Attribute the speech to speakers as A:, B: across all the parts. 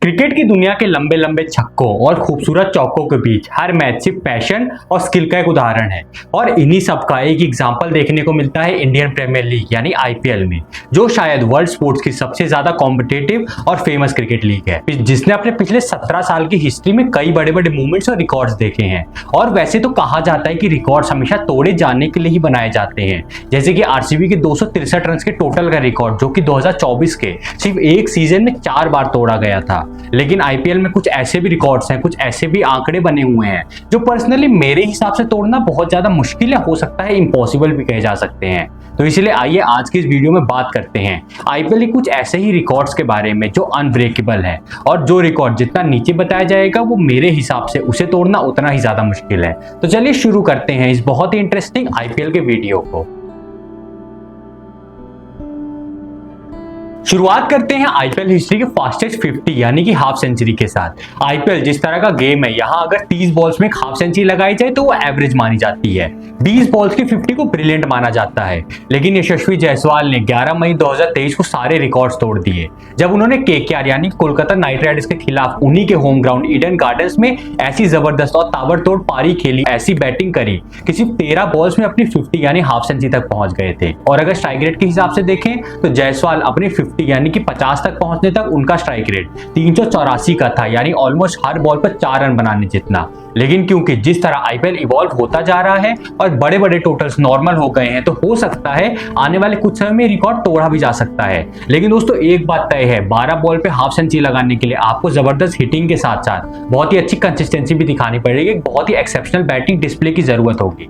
A: Cricket की दुनिया के लंबे लंबे छक्कों और खूबसूरत चौकों के बीच हर मैच सिर्फ पैशन और स्किल का एक उदाहरण है। और इन्हीं सब का एक एग्जाम्पल देखने को मिलता है इंडियन प्रीमियर लीग यानी आईपीएल में, जो शायद वर्ल्ड स्पोर्ट्स की सबसे ज्यादा कॉम्पिटिटिव और फेमस क्रिकेट लीग है, जिसने अपने पिछले 17 साल की हिस्ट्री में कई बड़े बड़े मूवमेंट्स और रिकॉर्ड्स देखे हैं। और वैसे तो कहा जाता है कि रिकॉर्ड्स हमेशा तोड़े जाने के लिए ही बनाए जाते हैं, जैसे कि आरसीबी के 263 रन के टोटल का रिकॉर्ड जो कि 2024 के सिर्फ एक सीजन में 4 बार तोड़ा गया था। लेकिन आईपीएल में कुछ ऐसे भी रिकॉर्ड्स हैं, कुछ ऐसे भी आंकड़े बने हुए हैं जो पर्सनली मेरे हिसाब से तोड़ना बहुत ज्यादा मुश्किल है, हो सकता है इम्पॉसिबल भी कहे जा सकते हैं। तो इसलिए आइए आज की इस वीडियो में बात करते हैं आईपीएल के कुछ ऐसे ही रिकॉर्ड्स के बारे में जो अनब्रेकेबल है, और जो रिकॉर्ड जितना नीचे बताया जाएगा वो मेरे हिसाब से उसे तोड़ना उतना ही ज्यादा मुश्किल है। तो चलिए शुरू करते हैं इस बहुत ही इंटरेस्टिंग आईपीएल के वीडियो को। शुरुआत करते हैं आईपीएल हिस्ट्री के फास्टेस्ट 50 यानी कि हाफ सेंचुरी के साथ। आईपीएल जिस तरह का गेम है, यहाँ अगर 30 बॉल्स में एक हाफ सेंचुरी लगाई जाए तो वो एवरेज मानी जाती है। 20 बॉल्स की 50 को ब्रिलियंट माना जाता है। लेकिन यशस्वी जायसवाल ने 11 मई 2023 को सारे रिकॉर्ड्स तोड़ दिए जब उन्होंने केकेआर यानी कोलकाता नाइट राइडर्स के खिलाफ उन्हीं के होम ग्राउंड ईडन गार्डन्स में ऐसी जबरदस्त और ताबड़तोड़ पारी खेली, ऐसी बैटिंग करी कि सिर्फ 13 बॉल्स में अपनी 50 यानी हाफ सेंचुरी तक पहुंच गए थे। और अगर स्ट्राइक रेट के हिसाब से देखें तो जायसवाल अपनी 50 यानी कि 50 तक पहुंचने तक उनका स्ट्राइक रेट 384 का था, यानी ऑलमोस्ट हर बॉल पर 4 रन बनाने जितना। लेकिन क्योंकि जिस तरह आईपीएल इवॉल्व होता जा रहा है और बड़े बड़े टोटल्स नॉर्मल हो गए हैं, तो हो सकता है आने वाले कुछ समय में रिकॉर्ड तोड़ा भी जा सकता है। लेकिन दोस्तों एक बात तय है, 12 बॉल पे हाफ सेंचुरी लगाने के लिए आपको जबरदस्त हिटिंग के साथ साथ बहुत ही अच्छी कंसिस्टेंसी भी दिखानी पड़ेगी, बहुत ही एक्सेप्शनल बैटिंग डिस्प्ले की जरूरत होगी।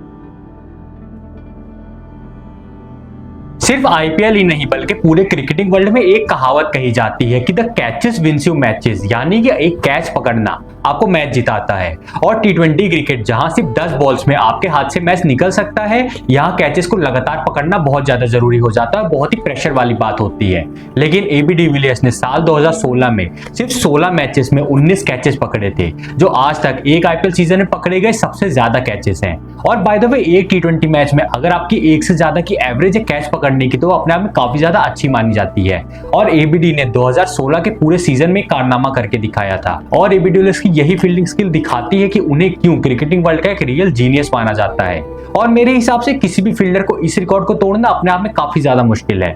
A: सिर्फ आईपीएल ही नहीं बल्कि पूरे क्रिकेटिंग वर्ल्ड में एक कहावत कही जाती है कि the catches wins you matches, यानी कि एक कैच पकड़ना आपको मैच जिताता है। और टी20 क्रिकेट जहां सिर्फ 10 बॉल्स में आपके हाथ से मैच निकल सकता है, यहाँ कैचेस को लगातार पकड़ना बहुत ज्यादा जरूरी हो जाता है, बहुत ही प्रेशर वाली बात होती है। लेकिन एबी डिविलियर्स ने साल 2016 में सिर्फ 16 मैचेस में 19 कैचेस पकड़े थे, जो आज तक एक आईपीएल सीजन में पकड़े गए सबसे ज्यादा कैचेस हैं। और बाय द वे एक टी20 मैच में अगर आपकी एक से ज्यादा की एवरेज है कैच पकड़ने की, तो अपने आप में काफी ज्यादा अच्छी मानी जाती है। और एबीडी ने 2016 के पूरे सीजन में कारनामा करके दिखाया था। और एबी डिविलियर्स की यही फील्डिंग स्किल दिखाती है कि उन्हें क्यों क्रिकेटिंग वर्ल्ड का एक रियल जीनियस माना जाता है। और मेरे हिसाब से किसी भी फील्डर को इस रिकॉर्ड को तोड़ना अपने आप में काफी ज्यादा मुश्किल है।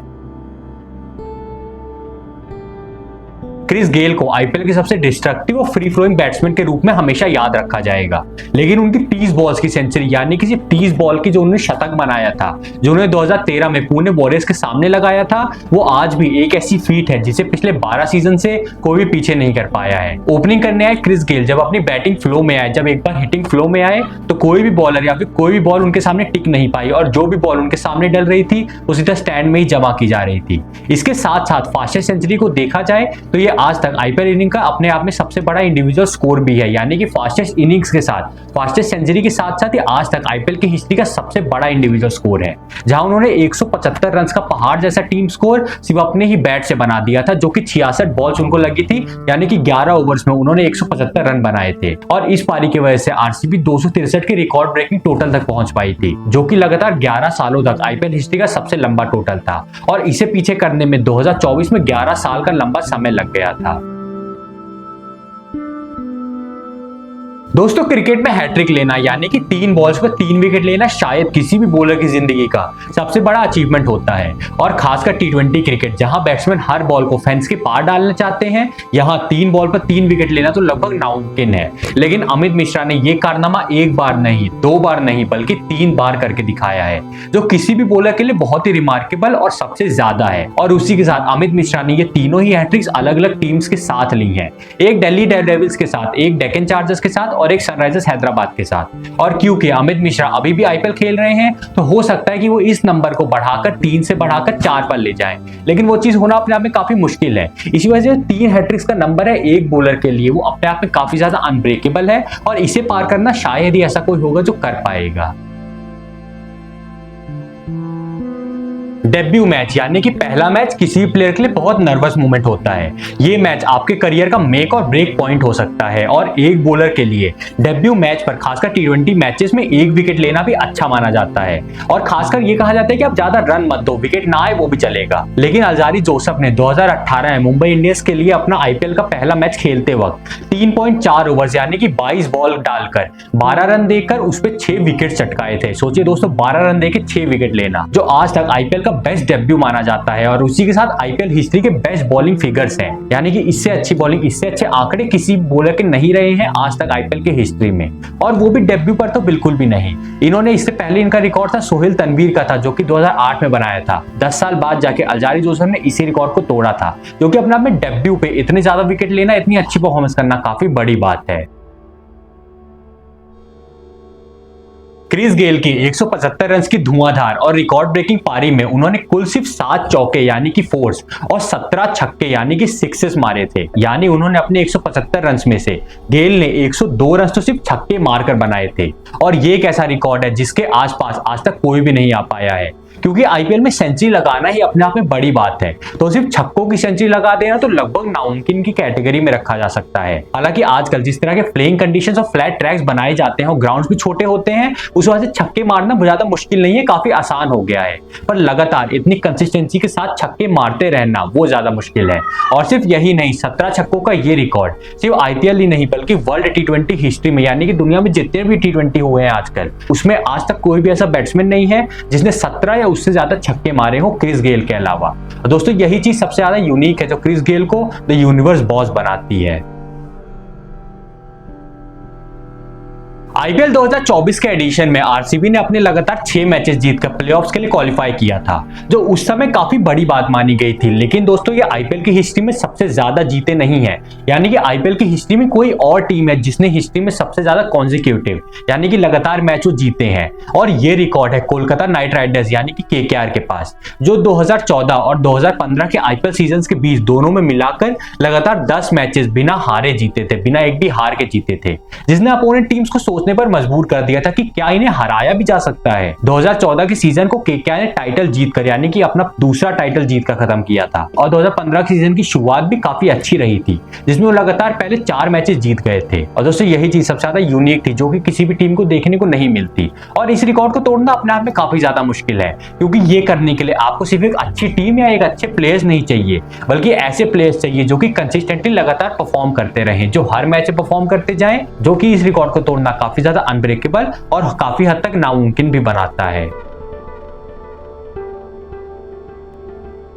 A: क्रिस गेल को आईपीएल के सबसे डिस्ट्रक्टिव और फ्री फ्लोइंग बैट्समैन के रूप में हमेशा याद रखा जाएगा। लेकिन उनकी 30 बॉल्स की सेंचुरी यानी कि सिर्फ 30 बॉल की जो उन्होंने शतक बनाया था, जो उन्होंने 2013 में पुणे वॉरियर्स के सामने लगाया था, वो आज भी एक ऐसी फीट है जिसे पिछले 12 सीजन से कोई भी पीछे नहीं कर पाया है। ओपनिंग करने आए क्रिस गेल जब अपनी बैटिंग फ्लो में आए, जब एक बार हिटिंग फ्लो में आए, तो कोई भी बॉलर या फिर कोई भी बॉल उनके सामने टिक नहीं पाई, और जो भी बॉल उनके सामने डल रही थी वो सीधा स्टैंड में ही जमा की जा रही थी। इसके साथ साथ फास्टेस्ट सेंचुरी को देखा जाए तो ये आज तक आईपीएल इनिंग का अपने आप में सबसे बड़ा इंडिविजुअल स्कोर भी है, यानी कि फास्टेस्ट इनिंग्स के साथ फास्टेस्ट सेंचुरी के साथ साथ ये आज तक आईपीएल की हिस्ट्री का सबसे बड़ा इंडिविजुअल स्कोर है, जहां उन्होंने 175 रन का पहाड़ जैसा टीम स्कोर सिर्फ अपने ही बैट से बना दिया था, जो कि 66 बॉल्स उनको लगी थी, यानी कि 11 ओवर्स में उन्होंने 175 रन बनाए थे। और इस पारी की वजह से आरसीबी 263 के रिकॉर्ड ब्रेकिंग टोटल तक पहुंच पाई थी, जो कि लगातार 11 सालों तक आईपीएल हिस्ट्री का सबसे लंबा टोटल था। और इसे पीछे करने में 2024 में 11 साल का लंबा समय लग गया था। दोस्तों क्रिकेट में हैट्रिक लेना यानी कि 3 बॉल्स पर 3 विकेट लेना शायद किसी भी बॉलर की जिंदगी का सबसे बड़ा अचीवमेंट होता है। और खासकर टी20 क्रिकेट जहां बैट्समैन हर बॉल को फेंस के पार डालना चाहते हैं, यहां 3 बॉल पर 3 विकेट लेना तो लगभग नामुमकिन है। लेकिन अमित मिश्रा ने यह कारनामा एक बार नहीं, 2 बार नहीं बल्कि 3 बार करके दिखाया है, जो किसी भी बॉलर के लिए बहुत ही रिमार्केबल और सबसे ज्यादा है। और उसी के साथ अमित मिश्रा ने ये तीनों ही हैट्रिक्स अलग अलग टीम्स के साथ ली हैं, एक दिल्ली डेयरडेविल्स के साथ, एक डेक्कन चार्जर्स के साथ और एक सनराइजर्स हैदराबाद के साथ। और क्योंकि अमित मिश्रा अभी भी आईपीएल खेल रहे हैं, तो हो सकता है कि वो इस नंबर को बढ़ाकर 3 से बढ़ाकर 4 पर ले जाएं। लेकिन वो चीज होना अपने आप में काफी मुश्किल है। इसी वजह से 3 हैट्रिक्स का नंबर है एक बॉलर के लिए, वो अपने आप में काफी ज्यादा अनब्रेकेबल है, और इसे पार करना शायद ही ऐसा कोई होगा जो कर पाएगा। डेब्यू मैच यानी कि पहला मैच किसी भी प्लेयर के लिए बहुत नर्वस मोमेंट होता है। ये मैच आपके करियर का मेक और ब्रेक पॉइंट हो सकता है और एक बॉलर के लिए डेब्यू मैच पर खासकर टी20 मैचेस में एक विकेट लेना भी अच्छा माना जाता है और खासकर ये कहा जाता है कि आप ज्यादा रन मत दो, विकेट ना आए वो भी चलेगा। लेकिन अल्जारी जोसेफ ने 2018 में मुंबई इंडियंस के लिए अपना आईपीएल का पहला मैच खेलते वक्त 3.4 ओवर्स यानी कि 22 बॉल डालकर 12 रन देकर उस पे 6 विकेट चटकाए थे। सोचिए दोस्तों, 12 रन देकर 6 विकेट लेना, जो आज तक आईपीएल का बेस्ट डेब्यू माना जाता है और उसी के साथ आईपीएल हिस्ट्री के बेस्ट बॉलिंग फिगर्स हैं। यानी कि इससे अच्छी बॉलिंग, इससे अच्छे आंकड़े किसी बॉलर के नहीं रहे हैं आज तक आईपीएल की हिस्ट्री में, और वो भी डेब्यू पर तो बिल्कुल भी नहीं। इन्होंने इससे पहले इनका रिकॉर्ड था सोहेल तनवीर का था, जो कि 2008 में बनाया था। 10 साल बाद जाके अल्जारी जोसेफ ने इसी रिकॉर्ड को तोड़ा था, जो कि अपने आप में डेब्यू पे इतने ज्यादा विकेट लेना, इतनी अच्छी परफॉर्मेंस करना काफी बड़ी बात है। क्रिस गेल की 175 रन की धुआंधार और रिकॉर्ड ब्रेकिंग पारी में उन्होंने कुल सिर्फ 7 चौके यानी कि फोर्स और 17 छक्के यानी कि सिक्सेस मारे थे। यानी उन्होंने अपने 175 रन में से गेल ने 102 रन तो सिर्फ छक्के मारकर बनाए थे, और ये एक ऐसा रिकॉर्ड है जिसके आसपास आज तक कोई भी नहीं आ पाया है, क्योंकि आईपीएल में सेंचुरी लगाना ही अपने आप में बड़ी बात है। तो सिर्फ छक्कों की सेंचुरी लगा देना तो लगभग नामुमकिन की कैटेगरी में रखा जा सकता है। हालांकि आजकल जिस तरह के प्लेइंग कंडीशंस और फ्लैट ट्रैक्स बनाए जाते हैं और ग्राउंड्स भी छोटे होते हैं, उस वजह से छक्के मारना ज्यादा मुश्किल नहीं है, काफी आसान हो गया है। पर लगातार इतनी कंसिस्टेंसी के साथ छक्के मारते रहना वो ज्यादा मुश्किल है। और सिर्फ यही नहीं, 17 छक्कों का ये रिकॉर्ड सिर्फ आईपीएल ही नहीं बल्कि वर्ल्ड टी20 हिस्ट्री में, यानी कि दुनिया में जितने भी टी20 हुए हैं आजकल, उसमें आज तक कोई भी ऐसा बैट्समैन नहीं है जिसने 17 या उससे ज्यादा छक्के मारे हो क्रिस गेल के अलावा। दोस्तों, यही चीज सबसे ज्यादा यूनिक है जो क्रिस गेल को द यूनिवर्स बॉस बनाती है। आईपीएल 2024 के एडिशन में आरसीबी ने अपने लगातार 6 मैचेस जीतकर प्लेऑफ्स के लिए क्वालिफाई किया था, जो उस समय काफी बड़ी बात मानी गई थी। लेकिन दोस्तों, ये आईपीएल की हिस्ट्री में सबसे ज्यादा जीते नहीं है। यानी कि आईपीएल की हिस्ट्री में कोई और टीम है जिसने हिस्ट्री में सबसे ज्यादा कॉन्जिक्यूटिव यानी कि लगातार मैच जीते हैं, और ये रिकॉर्ड है कोलकाता नाइट राइडर्स यानी कि केकेआर के पास, जो 2014 और 2015 के आईपीएल सीजन के बीच दोनों में मिलाकर लगातार 10 मैचेस बिना हारे जीते थे, बिना एक भी हार के जीते थे, जिसने अपोनेंट टीम्स को सोचने पर मजबूर कर दिया था कि क्या इन्हें हराया भी जा सकता है। 2014 के सीजन को केकेआर ने टाइटल जीतकर यानी कि अपना दूसरा टाइटल जीतकर खत्म किया था, और 2015 के सीजन की शुरुआत भी काफी अच्छी रही थी, जिसमें वो लगातार पहले 4 मैचेस जीत गए थे। और दोस्तों, यही चीज सबसे ज्यादा यूनिक थी जो कि किसी भी टीम को देखने को नहीं मिलती, और इस रिकॉर्ड को तोड़ना अपने आप में काफी ज्यादा मुश्किल है, क्योंकि ये करने के लिए आपको सिर्फ एक अच्छी टीम या एक अच्छे प्लेयर्स नहीं चाहिए, बल्कि ऐसे प्लेयर्स चाहिए जो कि कंसिस्टेंटली लगातार परफॉर्म करते रहे, जो हर मैच परफॉर्म करते जाएं, जो कि इस रिकॉर्ड को तोड़ना काफी ज्यादा अनब्रेकेबल और काफी हद तक नामुमकिन भी बनाता है।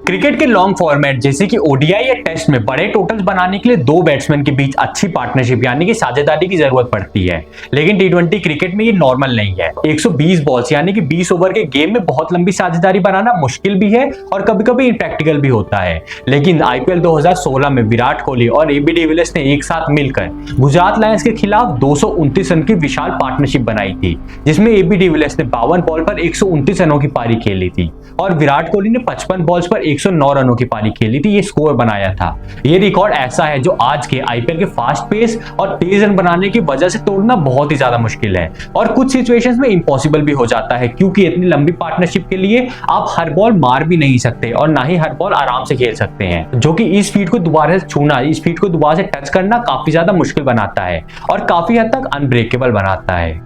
A: क्रिकेट के लॉन्ग फॉर्मेट जैसे कि ओडीआई या टेस्ट में बड़े टोटल्स बनाने के लिए 2 बैट्समैन के बीच अच्छी पार्टनरशिप यानी कि साझेदारी की जरूरत पड़ती है। लेकिन टी20 क्रिकेट में ये नॉर्मल नहीं है। 120 बॉल्स यानी कि 20 ओवर के गेम में बहुत लंबी साझेदारी बनाना मुश्किल भी है और कभी-कभी इम्प्रैक्टिकल भी होता है। लेकिन आईपीएल 2016 में विराट कोहली और एबी डिविलियर्स ने एक साथ मिलकर गुजरात लायंस के खिलाफ 229 रन की विशाल पार्टनरशिप बनाई थी, जिसमें एबी डिविलियर्स ने 52 बॉल पर 129 रनों की पारी खेली थी और विराट कोहली ने 55 बॉल्स पर 109 रनों की पारी खेली थी। ये स्कोर बनाया था। ये रिकॉर्ड ऐसा है जो आज के आईपीएल के फास्ट पेस और तेज रन बनाने की वजह से तोड़ना बहुत ही ज्यादा मुश्किल है, और कुछ सिचुएशंस में इम्पॉसिबल भी हो जाता है, क्योंकि इतनी लंबी पार्टनरशिप के लिए आप हर बॉल मार भी नहीं सकते और ना ही हर बॉल आराम से खेल सकते हैं, जो कि इस फील्ड को दोबारा से छूना, इस फील्ड को दोबारा से टच करना काफी ज्यादा मुश्किल बनाता है और काफी हद तक अनब्रेकेबल बनाता है।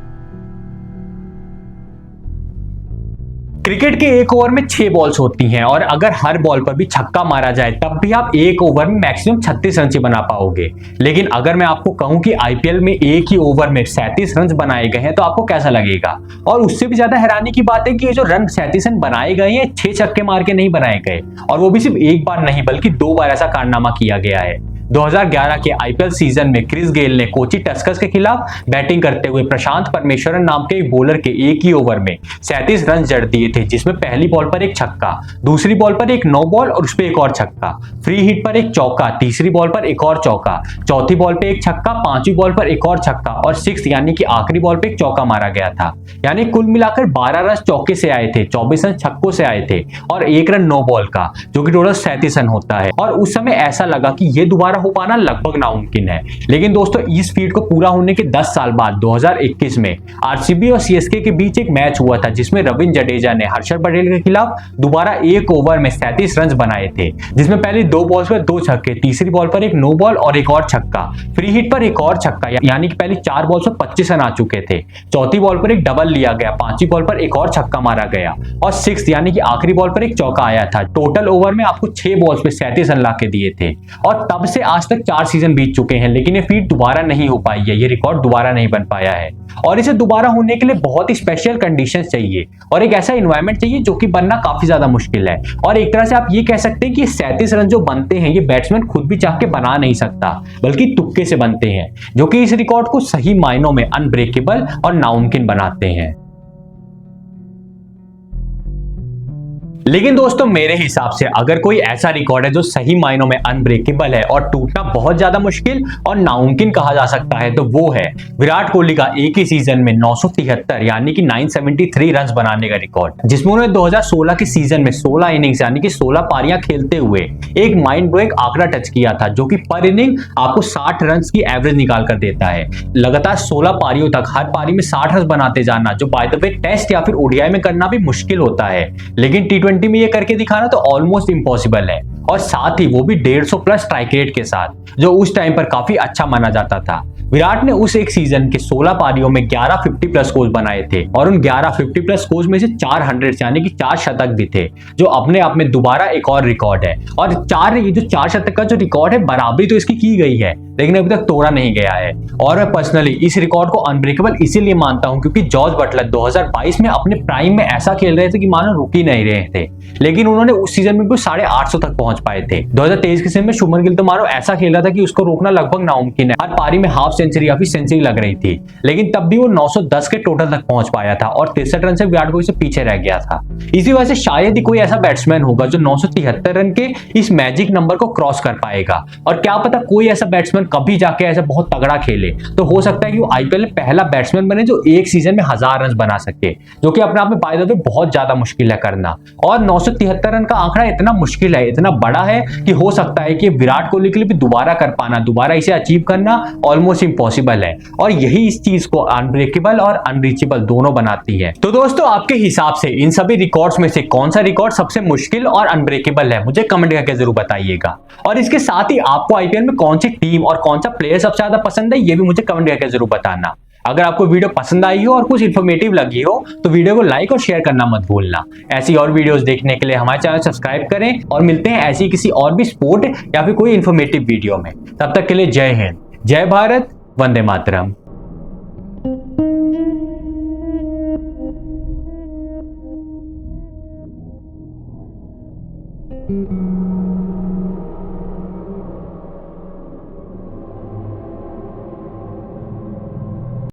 A: क्रिकेट के एक ओवर में 6 बॉल्स होती हैं और अगर हर बॉल पर भी छक्का मारा जाए तब भी आप एक ओवर में मैक्सिमम 36 रन बना पाओगे। लेकिन अगर मैं आपको कहूं कि आईपीएल में एक ही ओवर में 37 रन बनाए गए हैं तो आपको कैसा लगेगा? और उससे भी ज्यादा हैरानी की बात है कि ये जो रन 37 रन बनाए गए हैं 6 छक्के मार के नहीं बनाए गए, और वो भी सिर्फ एक बार नहीं बल्कि 2 बार ऐसा कारनामा किया गया है। 2011 के आईपीएल सीजन में क्रिस गेल ने कोची टस्कर्स के खिलाफ बैटिंग करते हुए प्रशांत परमेश्वरन नाम के एक बॉलर के एक ही ओवर में 37 रन जड़ दिए थे, जिसमें पहली बॉल पर एक छक्का, दूसरी बॉल पर एक नो बॉल और उस पर एक और छक्का, फ्री हिट पर एक चौका, तीसरी बॉल पर एक और चौका, चौथी बॉल पे एक छक्का, पांचवी बॉल पर एक और छक्का और 6 यानी कि आखिरी बॉल पे एक चौका मारा गया था। यानी कुल मिलाकर 12 रन चौके से आए थे, 24 रन छक्कों से आए थे और 1 रन नो बॉल का, जो कि टोटल 37 रन होता है। और उस समय ऐसा लगा कि ये दोबारा दोबारा हो पाना लगभग नामुमकिन है। लेकिन दोस्तों इस फीट को पूरा होने के 10 साल बाद 2021 में आरसीबी और सीएसके के बीच एक मैच हुआ था, जिसमें रविंद्र जडेजा ने हर्षद पटेल के खिलाफ दोबारा एक ओवर में 37 रन बनाए थे, जिसमें पहले 2 बॉल्स पर 2 छक्के, तीसरी बॉल पर एक नो बॉल और एक और छक्का, फ्री हिट पर एक और छक्का, यानी कि पहले 4 बॉल्स पर 25 रन आ चुके थे। चौथी बॉल पर एक डबल लिया गया, पांचवी बॉल पर एक और छक्का मारा गया और 6 यानी कि आखिरी बॉल पर एक चौका आया था। टोटल ओवर में आपको 6 बॉल्स पे 37 रन ला के दिए थे और तब से आज तक 4 सीजन बीत चुके हैं, लेकिन ये फीट दोबारा नहीं हो पाई है, ये रिकॉर्ड दोबारा नहीं बन पाया है। और इसे दोबारा होने के लिए बहुत ही स्पेशल कंडीशंस चाहिए और एक ऐसा एनवायरनमेंट चाहिए जो कि बनना काफी ज्यादा मुश्किल है। और एक तरह से आप ये कह सकते हैं कि 37 रन जो बनते हैं ये बैट्समैन खुद भी चाह के बना नहीं सकता, बल्कि तुक्के से बनते हैं, जो कि इस रिकॉर्ड को सही मायनों में अनब्रेकेबल और नामुमकिन बनाते हैं। लेकिन दोस्तों मेरे हिसाब से अगर कोई ऐसा रिकॉर्ड है जो सही मायनों में अनब्रेकेबल है और टूटना बहुत ज्यादा मुश्किल और नामुमकिन कहा जा सकता है, तो वो है विराट कोहली का एक ही सीजन में 973 यानी कि 973 रन बनाने का रिकॉर्ड, जिसमें उन्होंने 2016 के सीजन में 16 इनिंग्स यानी कि 16 पारियां खेलते हुए एक माइंड ब्लोइंग आंकड़ा टच किया था, जो कि पर इनिंग आपको 60 रन की एवरेज निकाल कर देता है। लगातार 16 पारियों तक हर पारी में 60 रन बनाते जाना, जो बाय द वे टेस्ट या फिर ओडीआई में करना भी मुश्किल होता है, लेकिन टी में ये करके दिखाना तो ऑलमोस्ट इम्पॉसिबल है, और साथ ही वो भी 150 प्लस स्ट्राइक रेट के साथ, जो उस टाइम पर काफी अच्छा माना जाता था। विराट ने उस एक सीजन के 16 पारियों में 11 50 प्लस स्कोर बनाए थे और उन 11 50 प्लस स्कोर में से 4 100 यानी कि 4 शतक भी थे, जो अपने आप में दोबारा एक और रिकॉर्ड है। और ये जो 4 शतक का जो रिकॉर्ड है, बराबरी तो इसकी की गई है, लेकिन अभी तक तोड़ा नहीं गया है। और मैं पर्सनली इस रिकॉर्ड को अनब्रेकेबल इसीलिए मानता हूं क्योंकि जॉर्ज बटलर 2022 में अपने प्राइम में ऐसा खेल रहे थे कि मानो रुक ही नहीं रहे थे, लेकिन उन्होंने उस सीजन में भी 850 तक पहुंच पाए थे। 2023 के सीजन में शुभमन गिल तो मानो ऐसा खेल रहा था कि उसको रोकना लगभग नामुमकिन है, हर पारी में हाफ सेंचुरी या फिर सेंचुरी लग रही थी, लेकिन तब भी वो 910 के टोटल तक पहुंच पाया था और 63 रन से विराट कोहली से पीछे रह गया था। इसी वजह से शायद ही कोई ऐसा बैट्समैन होगा जो 973 रन के इस मैजिक नंबर को क्रॉस कर पाएगा। और क्या पता कोई ऐसा बैट्समैन कभी जाके ऐसा बहुत तगड़ा खेले, तो हो सकता है कि वो आईपीएल में पहला बैट्समैन बने जो एक सीजन में 1000 रन बना सके, जो कि अपने आप में बाय द वे बहुत ज्यादा मुश्किल है करना। और 973 रन का आंकड़ा इतना मुश्किल है, इतना बड़ा है कि हो सकता है कि विराट कोहली के लिए भी दोबारा कर पाना, दोबारा इसे अचीव करना ऑलमोस्ट इम्पॉसिबल है, और यही इस चीज को अनब्रेकेबल और अनरीचेबल दोनों बनाती है। तो दोस्तों आपके हिसाब से इन सभी रिकॉर्ड्स में से कौन सा रिकॉर्ड सबसे मुश्किल और अनब्रेकेबल है, मुझे कमेंट करके जरूर बताइएगा। और इसके साथ ही आपको आईपीएल में कौन सी टीम और कौन सा प्लेयर सबसे ज्यादा पसंद है, ये भी मुझे कमेंट करके जरूर बताना। अगर आपको वीडियो पसंद आई हो और कुछ इन्फॉर्मेटिव लगी हो तो वीडियो को लाइक और शेयर करना मत भूलना। ऐसी और वीडियोस देखने के लिए हमारे चैनल सब्सक्राइब करें और मिलते हैं ऐसी किसी और भी स्पोर्ट या फिर कोई इन्फॉर्मेटिव वीडियो में। तब तक के लिए जय हिंद, जय भारत, वंदे मातरम।
B: Thank you.